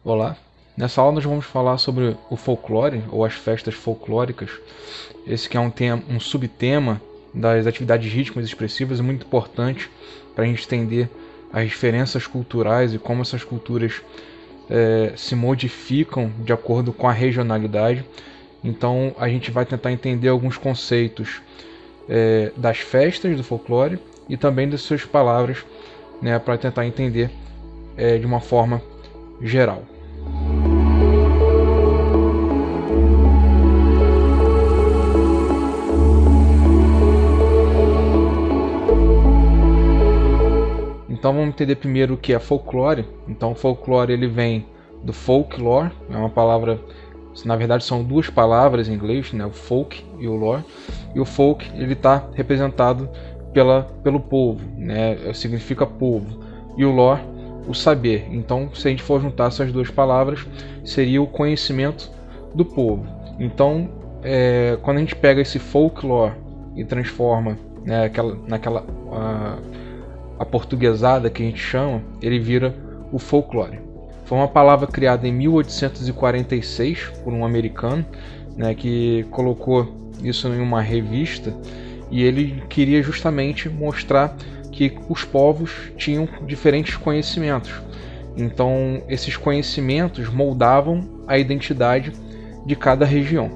Olá, nessa aula nós vamos falar sobre o folclore ou as festas folclóricas. Esse que é um subtema das atividades rítmicas expressivas, muito importante para a gente entender as diferenças culturais e como essas culturas se modificam de acordo com a regionalidade. Então a gente vai tentar entender alguns conceitos das festas do folclore e também das suas palavras, né, para tentar entender de uma forma geral. Então vamos entender primeiro o que é folclore. Então folclore ele vem do folklore, é uma palavra, na verdade são duas palavras em inglês, né, o folk e o lore. E o folk ele está representado pelo povo, né, significa povo. E o lore, o saber. Então se a gente for juntar essas duas palavras, seria o conhecimento do povo. Então quando a gente pega esse folklore e transforma, né, naquela aportuguesada que a gente chama, ele vira o folclore. Foi uma palavra criada em 1846 por um americano, né, que colocou isso em uma revista, e ele queria justamente mostrar que os povos tinham diferentes conhecimentos. Então esses conhecimentos moldavam a identidade de cada região.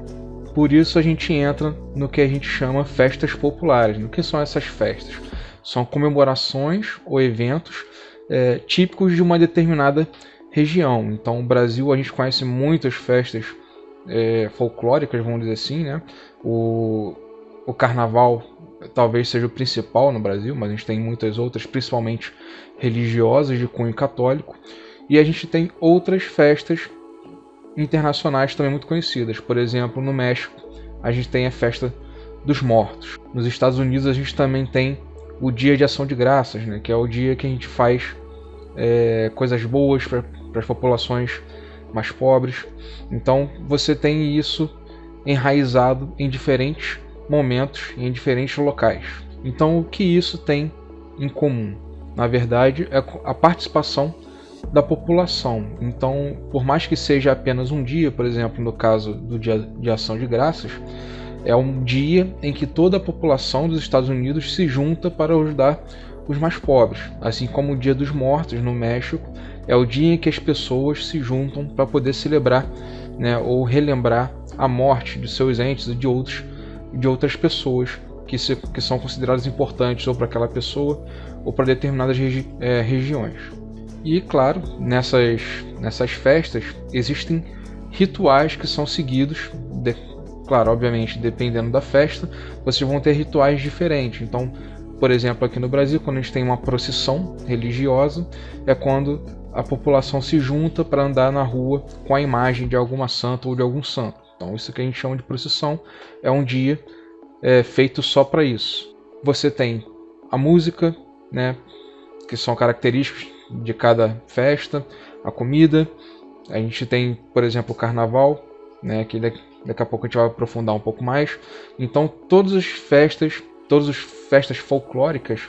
Por isso a gente entra no que a gente chama festas populares. O que são essas festas? São comemorações ou eventos típicos de uma determinada região. Então, no Brasil, a gente conhece muitas festas folclóricas, vamos dizer assim, né? O Carnaval talvez seja o principal no Brasil, mas a gente tem muitas outras, principalmente religiosas de cunho católico. E a gente tem outras festas internacionais também muito conhecidas. Por exemplo, no México, a gente tem a Festa dos Mortos. Nos Estados Unidos, a gente também tem o Dia de Ação de Graças, né, que é o dia que a gente faz coisas boas para as populações mais pobres. Então você tem isso enraizado em diferentes momentos e em diferentes locais. Então o que isso tem em comum? Na verdade é a participação da população. Então por mais que seja apenas um dia, por exemplo no caso do Dia de Ação de Graças, é um dia em que toda a população dos Estados Unidos se junta para ajudar os mais pobres. Assim como o Dia dos Mortos no México é o dia em que as pessoas se juntam para poder celebrar, né, ou relembrar a morte de seus entes e de outras pessoas que são consideradas importantes ou para aquela pessoa ou para determinadas regiões. E claro, nessas festas existem rituais que são seguidos. Claro, obviamente, dependendo da festa, vocês vão ter rituais diferentes. Então, por exemplo, aqui no Brasil, quando a gente tem uma procissão religiosa, é quando a população se junta para andar na rua com a imagem de alguma santa ou de algum santo. Então, isso que a gente chama de procissão é um dia feito só para isso. Você tem a música, né, que são características de cada festa, a comida. A gente tem, por exemplo, o carnaval, né, que daqui a pouco a gente vai aprofundar um pouco mais. Então todas as festas folclóricas,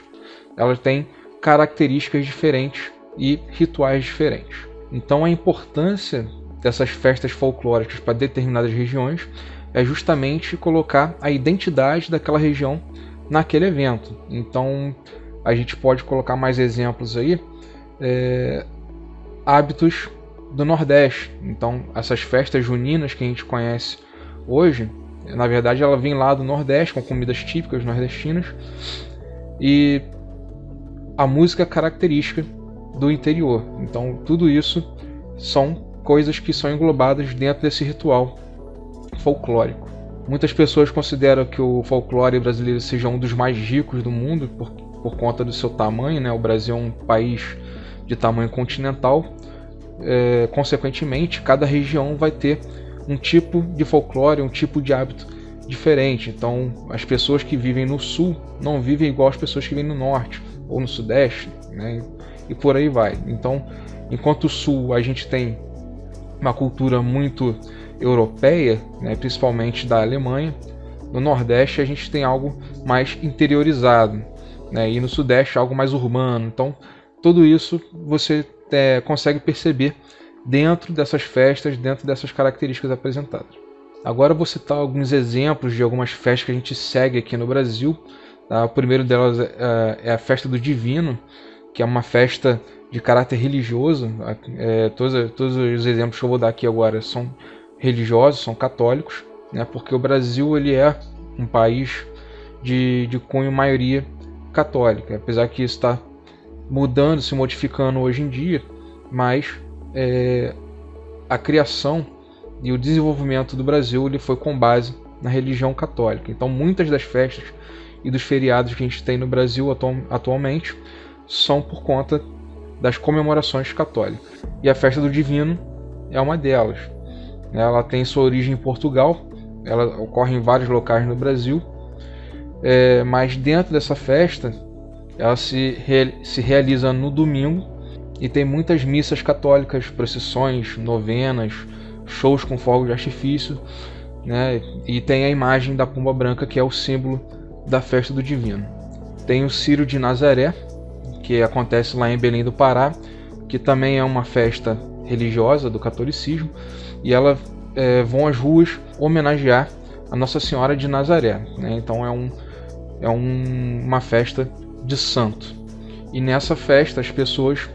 elas têm características diferentes e rituais diferentes. Então a importância dessas festas folclóricas para determinadas regiões é justamente colocar a identidade daquela região naquele evento. Então a gente pode colocar mais exemplos aí, hábitos do Nordeste. Então essas festas juninas que a gente conhece hoje, na verdade ela vem lá do Nordeste com comidas típicas nordestinas e a música característica do interior. Então tudo isso são coisas que são englobadas dentro desse ritual folclórico. Muitas pessoas consideram que o folclore brasileiro seja um dos mais ricos do mundo por conta do seu tamanho, né? O Brasil é um país de tamanho continental. Consequentemente, cada região vai ter um tipo de folclore, um tipo de hábito diferente. Então, as pessoas que vivem no sul não vivem igual as pessoas que vivem no norte ou no sudeste, né? E por aí vai. Então, enquanto o sul a gente tem uma cultura muito europeia, né, principalmente da Alemanha, no nordeste a gente tem algo mais interiorizado, né, e no sudeste algo mais urbano. Então, tudo isso você consegue perceber dentro dessas festas, dentro dessas características apresentadas. Agora eu vou citar alguns exemplos de algumas festas que a gente segue aqui no Brasil. Tá? O primeiro delas é a Festa do Divino, que é uma festa de caráter religioso. Todos os exemplos que eu vou dar aqui agora são religiosos, são católicos, né? Porque o Brasil ele é um país de cunho maioria católica, apesar que isso está mudando, se modificando hoje em dia, mas a criação e o desenvolvimento do Brasil ele foi com base na religião católica. Então muitas das festas e dos feriados que a gente tem no Brasil atualmente são por conta das comemorações católicas. E a Festa do Divino é uma delas. Ela tem sua origem em Portugal, ela ocorre em vários locais no Brasil, mas dentro dessa festa ela se realiza no domingo e tem muitas missas católicas, procissões, novenas, shows com fogos de artifício, né? E tem a imagem da pomba branca, que é o símbolo da Festa do Divino. Tem o Círio de Nazaré, que acontece lá em Belém do Pará, que também é uma festa religiosa do catolicismo, e ela vão às ruas homenagear a Nossa Senhora de Nazaré, né? Então uma festa de santo. E nessa festa as pessoas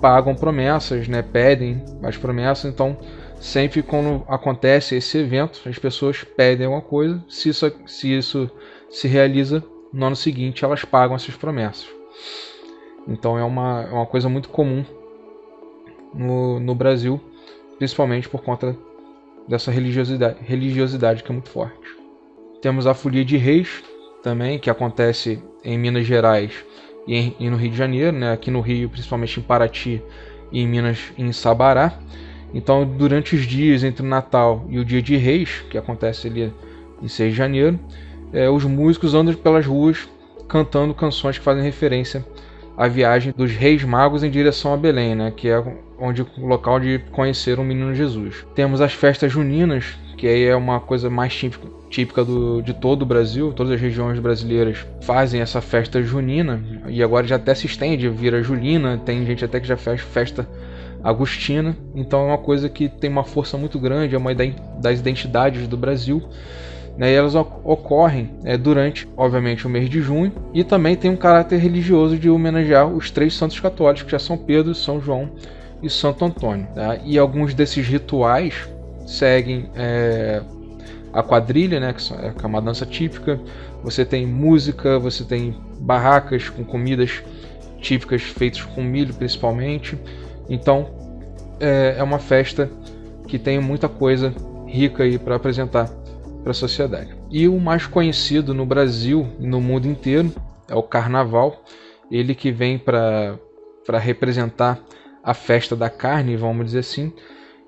pagam promessas, né? Pedem as promessas. Então sempre quando acontece esse evento, as pessoas pedem alguma coisa. Se isso se realiza, no ano seguinte elas pagam essas promessas. Então é uma coisa muito comum no Brasil, principalmente por conta dessa religiosidade que é muito forte. Temos a Folia de Reis também, que acontece em Minas Gerais e no Rio de Janeiro, né? Aqui no Rio, principalmente em Paraty, e em Minas, em Sabará. Então, durante os dias entre o Natal e o Dia de Reis, que acontece ali em 6 de janeiro, os músicos andam pelas ruas cantando canções que fazem referência à viagem dos Reis Magos em direção a Belém, né? Que é o local de conhecer o Menino Jesus. Temos as festas juninas, que aí é uma coisa mais típica de todo o Brasil. Todas as regiões brasileiras fazem essa festa junina, e agora já até se estende, vira julina, tem gente até que já faz festa agostina. Então é uma coisa que tem uma força muito grande, é uma das identidades do Brasil, né? E elas ocorrem durante, obviamente, o mês de junho, e também tem um caráter religioso de homenagear os 3 santos católicos, que é São Pedro, São João e Santo Antônio, tá? E alguns desses rituais seguem a quadrilha, né, que é uma dança típica. Você tem música, você tem barracas com comidas típicas feitas com milho principalmente. Então é uma festa que tem muita coisa rica aí para apresentar para a sociedade. E o mais conhecido no Brasil e no mundo inteiro é o Carnaval, ele que vem para representar a festa da carne, vamos dizer assim.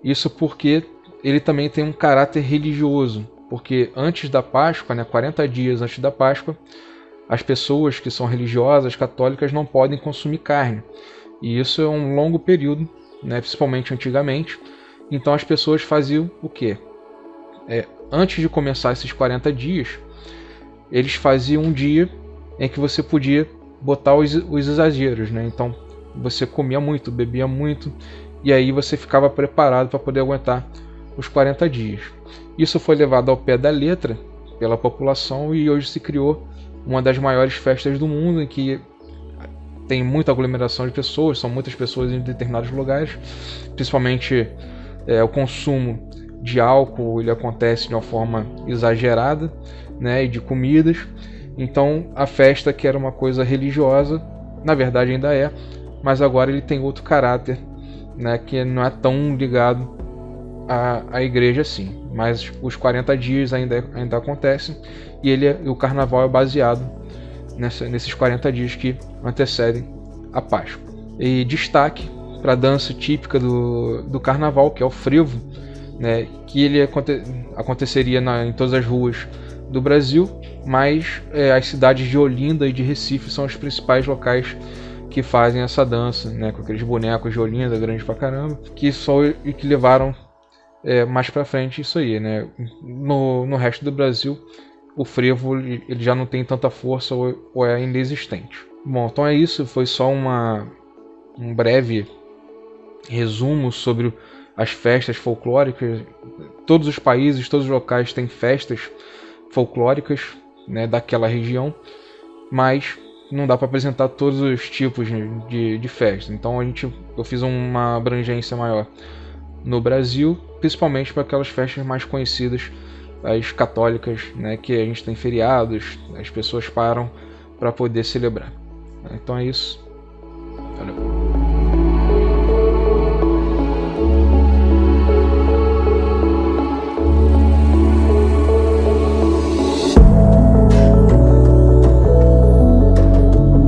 Isso porque ele também tem um caráter religioso, porque antes da Páscoa, né, 40 dias antes da Páscoa, as pessoas que são religiosas, católicas, não podem consumir carne. E isso é um longo período, né, principalmente antigamente. Então as pessoas faziam o quê? Antes de começar esses 40 dias, eles faziam um dia em que você podia botar os exageros, né? Então você comia muito, bebia muito, e aí você ficava preparado para poder aguentar os 40 dias. Isso foi levado ao pé da letra pela população, e hoje se criou uma das maiores festas do mundo, em que tem muita aglomeração de pessoas, são muitas pessoas em determinados lugares, principalmente o consumo de álcool, ele acontece de uma forma exagerada, né, e de comidas. Então a festa, que era uma coisa religiosa, na verdade ainda é, mas agora ele tem outro caráter, né, que não é tão ligado à igreja assim. Mas os 40 dias ainda acontecem, e o carnaval é baseado nesses 40 dias que antecedem a Páscoa. E destaque para a dança típica do carnaval, que é o frevo, né, que ele aconteceria em todas as ruas do Brasil, mas as cidades de Olinda e de Recife são os principais locais que fazem essa dança, né, com aqueles bonecos de Olinda, grandes pra caramba, que levaram mais pra frente isso aí, né. No resto do Brasil, o frevo ele já não tem tanta força, ou é inexistente. Bom, então é isso, foi só um breve resumo sobre as festas folclóricas. Todos os países, todos os locais têm festas folclóricas, né, daquela região, mas não dá para apresentar todos os tipos de festas. Então eu fiz uma abrangência maior no Brasil, principalmente para aquelas festas mais conhecidas, as católicas, né, que a gente tem feriados, as pessoas param para poder celebrar. Então é isso.